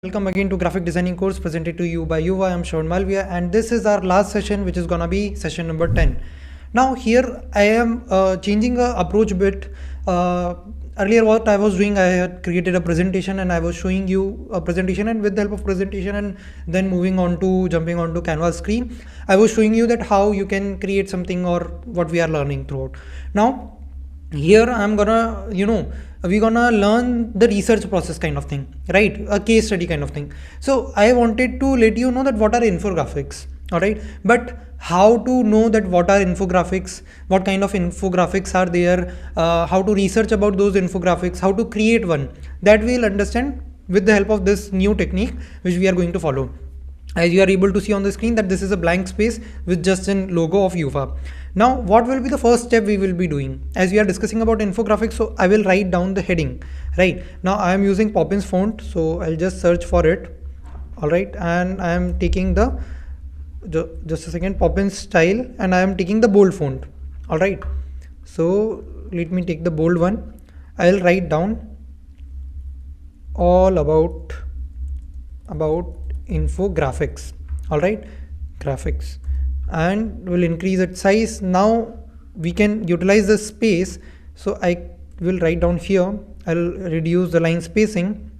Welcome again to graphic designing course presented to you by Youvah. I'm Shravan Malviya, and this is our last session, which is gonna be session number 10. Now here I am changing the approach a bit. Earlier what I was doing, I had created a presentation and I was showing you a presentation, and with the help of presentation and then jumping onto canvas screen, I was showing you that how you can create something or what we are learning throughout. Now here I'm gonna we're gonna learn the research process kind of thing, right? A case study kind of thing. So I wanted to let you know that what are infographics, all right? But how to know that what are infographics, what kind of infographics are there, how to research about those infographics, how to create one, that we'll understand with the help of this new technique which we are going to follow. As you are able to see on the screen that this is a blank space with just a logo of Youvah. Now what will be the first step we will be doing? As we are discussing about infographics, so I will write down the heading. Right now I am using Poppins font, so I'll just search for it. All right, and I am taking the just a second, Poppins style, and I am taking the bold font. All right, so let me take the bold one. I'll write down all about infographics. All right, graphics, and will increase its size. Now we can utilize the space, so I will write down here. I'll reduce the line spacing.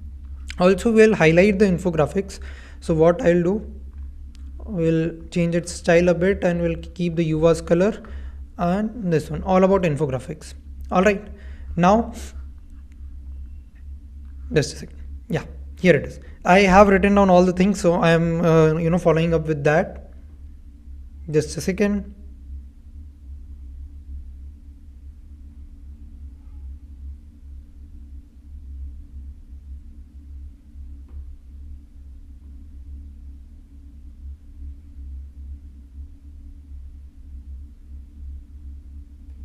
Also will highlight the infographics. So what I'll do, we'll change its style a bit and we'll keep the Youvah's color, and this one, all about infographics. All right, now just a second. Yeah, here it is. I have written down all the things, so I am following up with that. Just a second.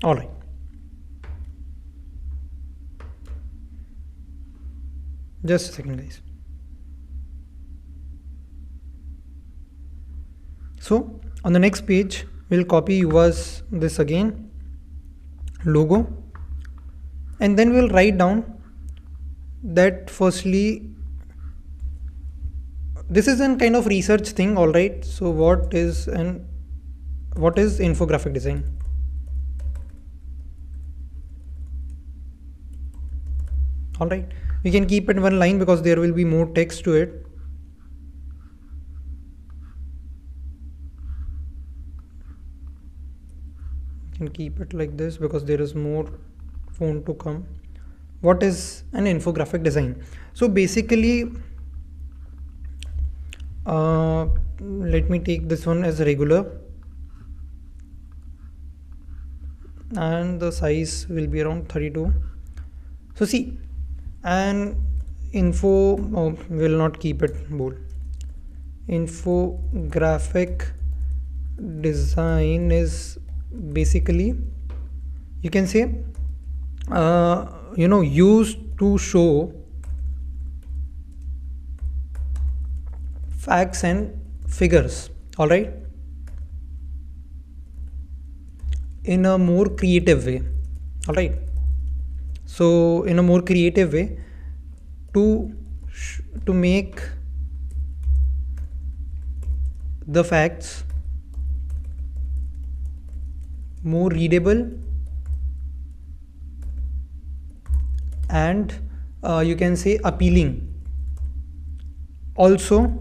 All right. Just a second, guys. So on the next page, we'll copy Youvah's this again, logo, and then we'll write down that firstly, this is a kind of research thing. All right. So what is infographic design? All right. We can keep it one line because there will be more text to it. Can keep it like this because there is more font to come. What is an infographic design? So basically, let me take this one as regular, and the size will be around 32. So see, and will not keep it bold. Infographic design is basically, you can say, used to show facts and figures, all right, in a more creative way. All right, so in a more creative way to make the facts more readable and you can say appealing, also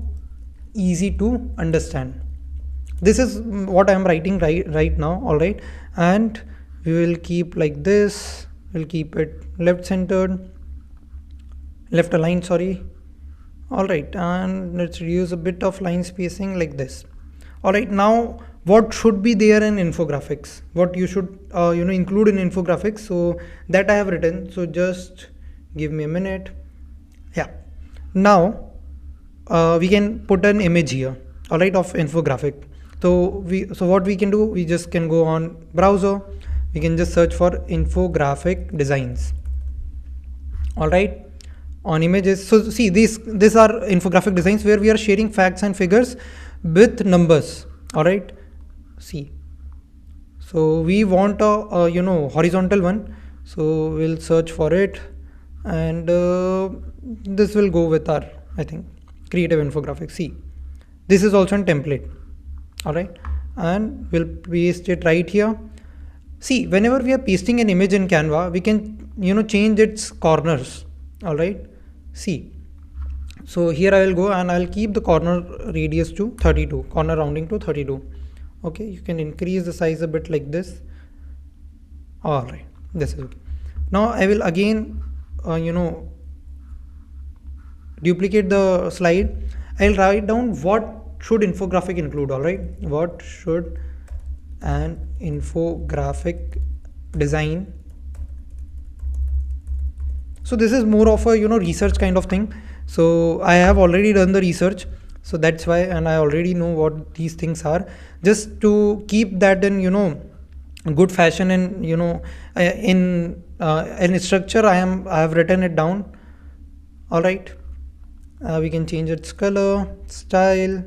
easy to understand. This is what I am writing right now. All right, and we will keep like this. We'll keep it left aligned, sorry. All right, and let's reduce a bit of line spacing like this. All right, now what should be there in infographics, what you should include in infographics, so that I have written. So just give me a minute. Yeah, now we can put an image here, all right, of infographic. So what we can do, we just can go on browser, we can just search for infographic designs. All right, on images. So see, these are infographic designs where we are sharing facts and figures with numbers. All right, see, so we want a horizontal one, so we'll search for it, and this will go with our, I think, creative infographic. See, this is also a template. All right, and we'll paste it right here. See, whenever we are pasting an image in Canva, we can change its corners. All right, see, so here I will go and I'll keep the corner radius to 32, corner rounding to 32. Okay, you can increase the size a bit like this. All right, this is okay. Now I will again duplicate the slide. I'll write down what should infographic include. All right, what should an infographic design. So this is more of a research kind of thing. So I have already done the research, so that's why, and I already know what these things are. Just to keep that in good fashion, and in structure, I have written it down. All right, we can change its color, style,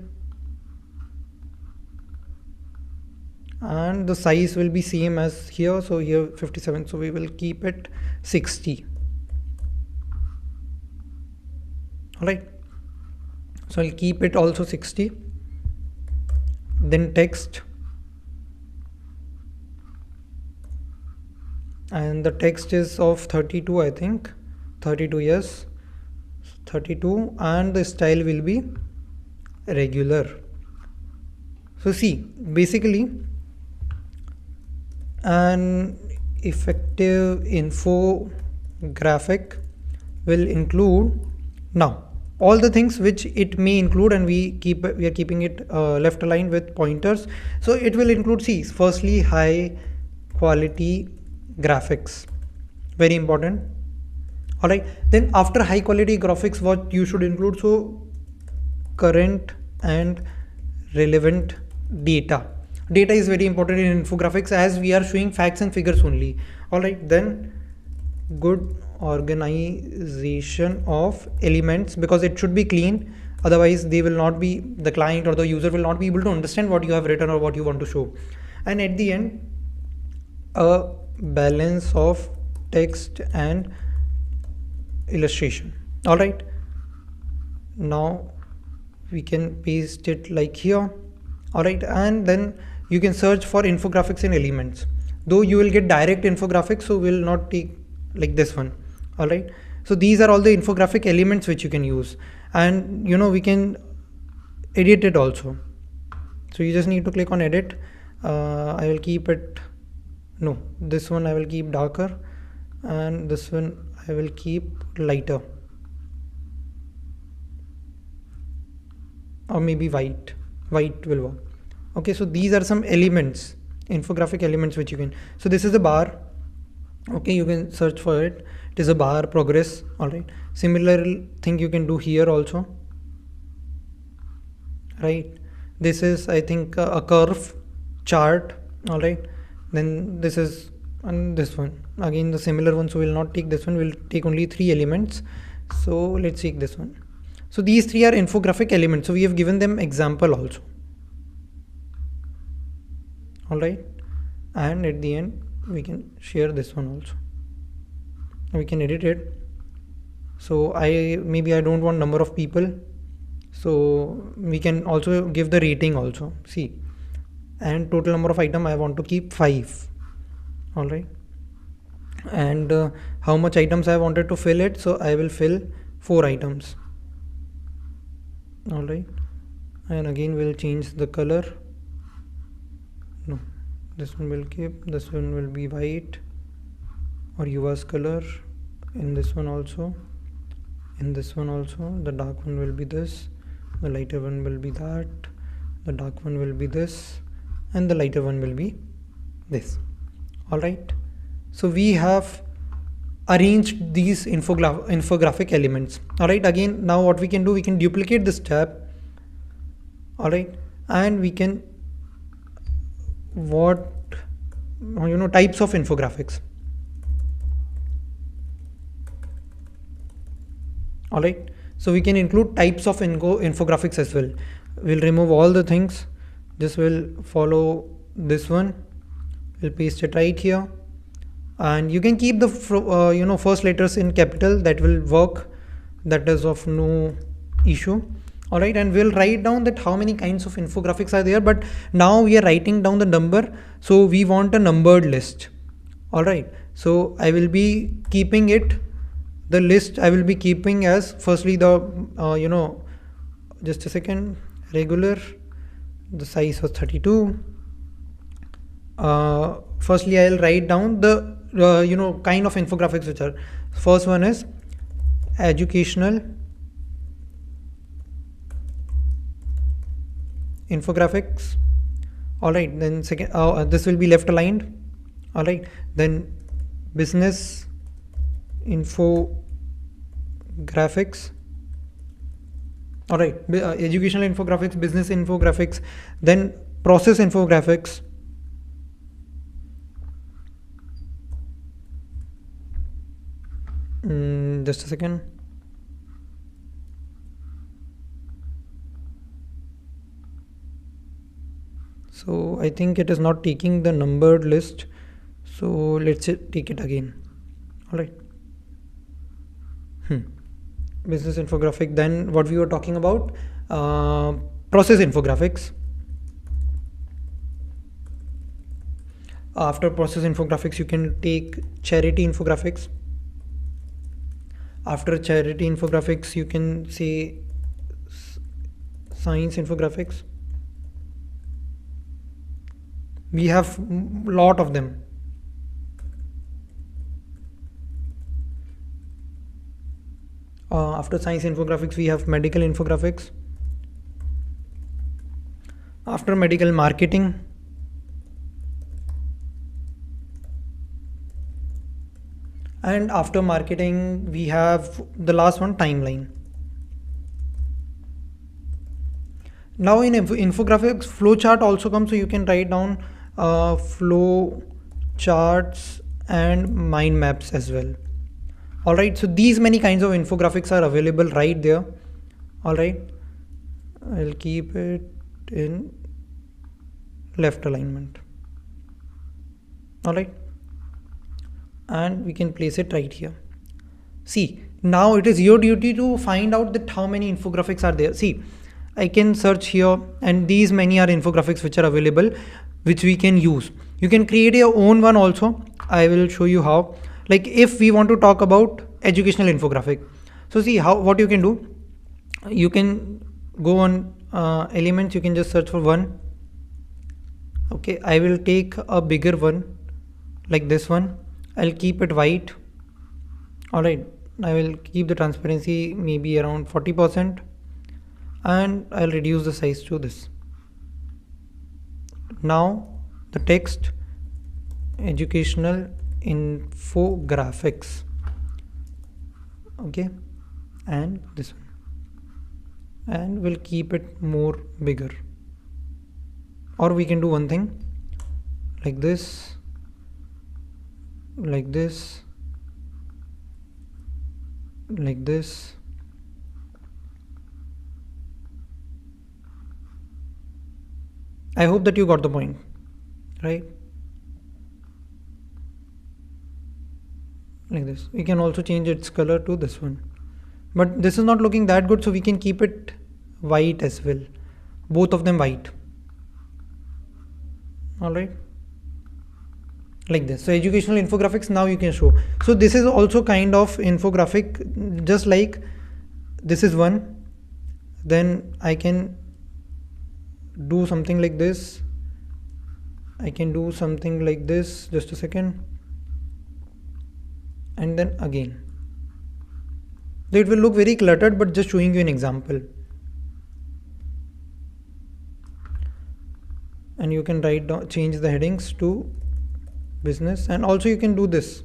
and the size will be same as here. So here 57, so we will keep it 60. All right, so I'll keep it also 60. Then text, and the text is of 32, I think 32, yes, 32, and the style will be regular. So see, basically an effective infographic will include now all the things which it may include, and we are keeping it left aligned with pointers. So it will include, see, firstly, high quality graphics, very important. All right, then after high quality graphics, what you should include? So current and relevant data. Data is very important in infographics, as we are showing facts and figures only. All right, then good organization of elements, because it should be clean, otherwise they will not be, the client or the user will not be able to understand what you have written or what you want to show. And at the end, a balance of text and illustration. All right, now we can paste it like here. All right, and then you can search for infographics and elements, though you will get direct infographics, so we'll not take like this one. All right, so these are all the infographic elements which you can use, and we can edit it also. So you just need to click on edit. I will keep it, no, this one I will keep darker, and this one I will keep lighter, or maybe white will work. Okay, so these are some elements, infographic elements which you can. So this is a bar. Okay, you can search for it. It is a bar progress. All right, similar thing you can do here also. Right, this is, I think, a curve chart. All right, then this is, and this one again the similar one, so we'll not take this one, we'll take only 3 elements. So let's take this one. So these 3 are infographic elements, so we have given them example also. All right, and at the end we can share this one also, we can edit it. So maybe I don't want number of people, so we can also give the rating also. See, and total number of item I want to keep 5. All right, and how much items I wanted to fill it, so I will fill 4 items. All right, and again we'll change the color. No, this one will keep, this one will be white or Youvah's color. In this one also, in this one also, the dark one will be this, the lighter one will be that, the dark one will be this, and the lighter one will be this. All right, so we have arranged these infographic elements. All right, again now what we can do, we can duplicate this tab. All right, and we can types of infographics. All right, so we can include types of infographics as well. We'll remove all the things. This will follow this one. We'll paste it right here, and you can keep the first letters in capital, that will work, that is of no issue. All right, and we'll write down that how many kinds of infographics are there, but now we are writing down the number, so we want a numbered list. All right, so I will be keeping it, the list I will be keeping as firstly the just a second, regular, the size was 32. Firstly I'll write down the kind of infographics which are, first one is educational infographics. All right, then second, this will be left aligned. All right, then business infographics. All right, educational infographics, business infographics, then process infographics, just a second. So I think it is not taking the numbered list, so let's take it again. All right, business infographic, then what we were talking about, process infographics. After process infographics you can take charity infographics. After charity infographics you can say science infographics. We have lot of them. After science infographics we have medical infographics. After medical, marketing. And after marketing we have the last one, timeline. Now in infographics, flow chart also comes, so you can write down flow charts and mind maps as well. All right, so these many kinds of infographics are available right there. All right, I'll keep it in left alignment. All right, and we can place it right here. See, now it is your duty to find out that how many infographics are there. See, I can search here and these many are infographics which are available, which we can use. You can create your own one also. I will show you how. Like if we want to talk about educational infographic, so see how, what you can do. You can go on elements, you can just search for one. Okay, I will take a bigger one like this one. I'll keep it white. All right, I will keep the transparency maybe around 40%. And I'll reduce the size to this. Now the text, educational infographics, okay, and this one, and we'll keep it more bigger. Or we can do one thing like this, like this, like this. I hope that you got the point, right? Like this. We can also change its color to this one, but this is not looking that good, so we can keep it white as well, both of them white. All right, like this. So educational infographics now you can show. So this is also kind of infographic, just like this is one. Then I can do something like this. I can do something like this, just a second, and then again. So it will look very cluttered, but just showing you an example. And you can write down, change the headings to business, and also you can do this.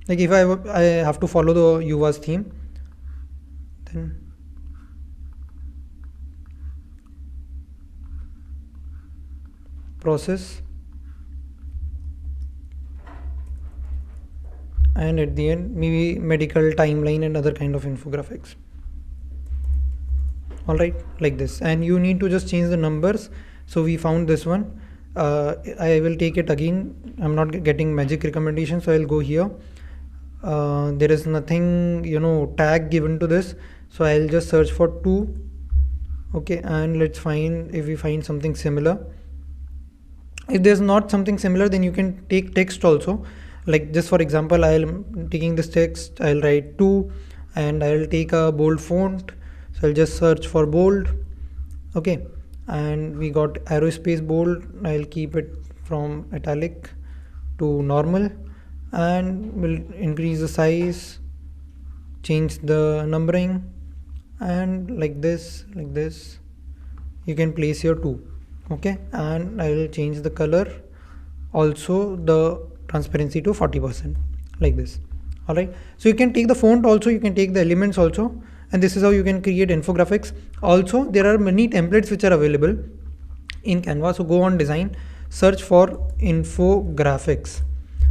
Like if I have to follow the Youvah's theme, then process, and at the end maybe medical, timeline, and other kind of infographics. All right, like this. And you need to just change the numbers. So we found this one. I will take it again. I'm not getting magic recommendation, so I'll go here there is nothing, tag given to this, so I'll just search for 2. Okay, and let's find if we find something similar. If there's not something similar, then you can take text also. Like just for example, I'll taking this text, I'll write 2, and I'll take a bold font, so I'll just search for bold. Okay, and we got aerospace bold. I'll keep it from italic to normal, and we'll increase the size, change the numbering, and like this you can place your 2. Okay, and I will change the color, also the transparency to 40%, like this. All right, so you can take the font also, you can take the elements also, and this is how you can create infographics. Also there are many templates which are available in Canva. So go on design, search for infographics.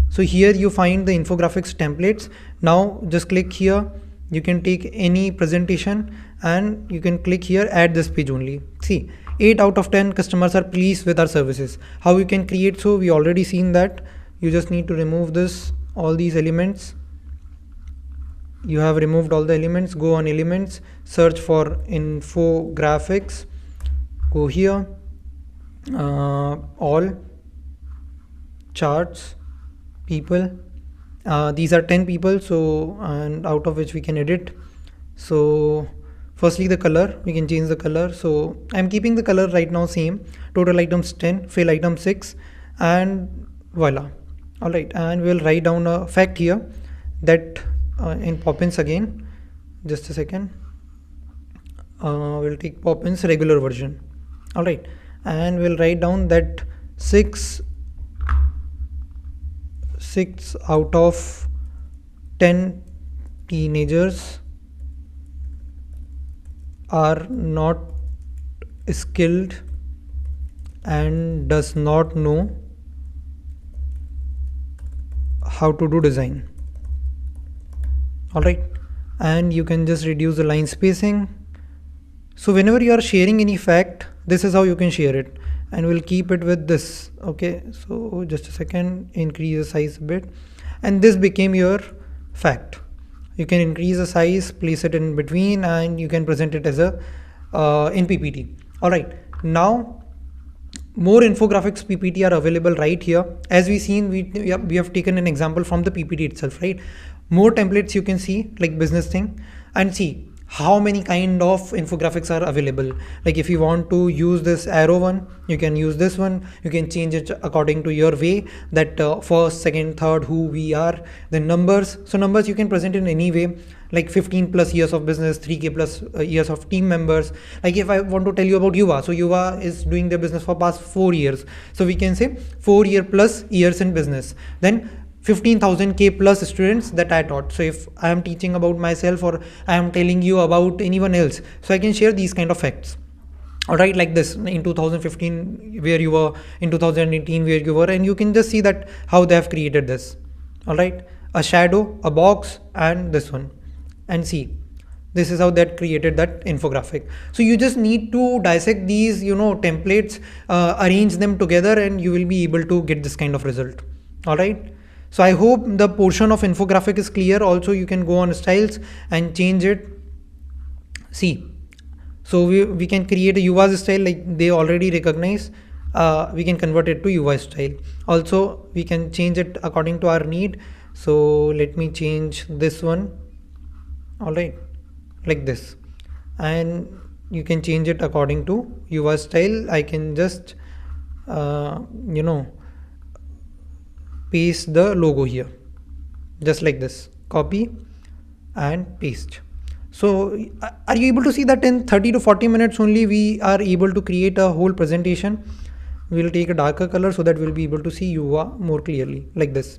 So here you find the infographics templates. Now just click here, you can take any presentation and you can click here, add this page only. See, 8 out of 10 customers are pleased with our services. How you can create? So we already seen that. You just need to remove this, all these elements. You have removed all the elements. Go on elements, search for infographics, go here, all, charts, people. These are 10 people, so, and out of which we can edit. So firstly the color, we can change the color. So I'm keeping the color right now same. Total items 10, fill item 6, and voila. All right, and we'll write down a fact here that in Poppins again, just a second, we'll take Poppins regular version. All right, and we'll write down that 6 out of 10 teenagers are not skilled and does not know how to do design. All right, and you can just reduce the line spacing. So whenever you are sharing any fact, this is how you can share it, and we'll keep it with this. Okay, so just a second, increase the size a bit, and this became your fact. You can increase the size, place it in between, and you can present it as a in PPT. All right, now more infographics PPT are available right here. As we seen, we have taken an example from the PPT itself, right? More templates you can see, like business thing, and see how many kind of infographics are available. Like if you want to use this arrow one, you can use this one. You can change it according to your way, that first, second, third, who we are, then numbers. So numbers you can present in any way, like 15 plus years of business, 3k plus years of team members. Like if I want to tell you about Youvah, so Youvah is doing their business for past 4 years, so we can say 4 year plus years in business. Then 15,000k plus students that I taught. So if I am teaching about myself, or I am telling you about anyone else, so I can share these kind of facts. All right, like this, in 2015 where you were, in 2018 where you were, and you can just see that how they have created this. All right, a shadow, a box, and this one, and see, this is how that created that infographic. So you just need to dissect these templates, arrange them together, and you will be able to get this kind of result. All right, so I hope the portion of infographic is clear. Also you can go on styles and change it. See, so we can create a Youvah style, like they already recognize. We can convert it to Youvah style. Also we can change it according to our need. So let me change this one. All right, like this, and you can change it according to Youvah style. I can just paste the logo here, just like this, copy and paste. So are you able to see that in 30 to 40 minutes only we are able to create a whole presentation? We'll take a darker color so that we'll be able to see Youvah more clearly, like this.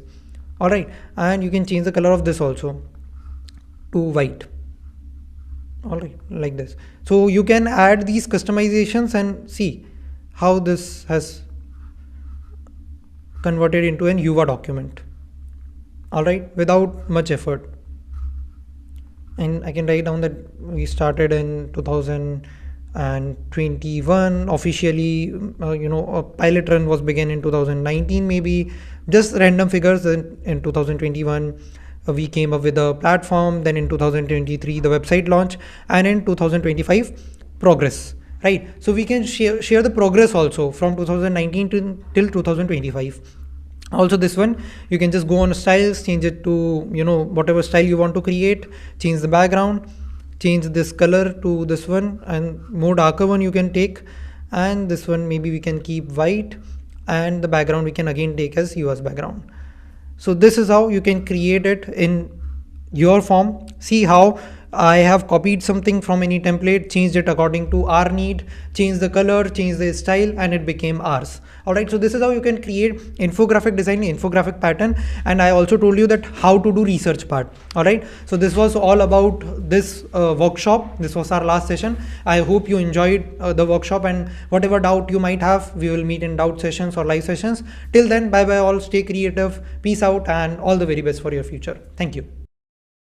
All right, and you can change the color of this also to white. All right, like this. So you can add these customizations and see how this has converted into an Youvah document. All right, without much effort. And I can write down that we started in 2021 officially. A pilot run was began in 2019, maybe just random figures in 2021. we came up with a platform, then in 2023 the website launch, and in 2025 progress, right? So we can share the progress also from 2019 till 2025. Also this one, you can just go on styles, change it to, you know, whatever style you want to create, change the background, change this color to this one, and more darker one you can take, and this one maybe we can keep white, and the background we can again take as US background. So this is how you can create it in your form. See how I have copied something from any template, changed it according to our need, changed the color, changed the style, and it became ours. Alright, so this is how you can create infographic design, infographic pattern, and I also told you that how to do research part. Alright, so this was all about this workshop. This was our last session. I hope you enjoyed the workshop, and whatever doubt you might have, we will meet in doubt sessions or live sessions. Till then, bye bye all, stay creative, peace out, and all the very best for your future. Thank you.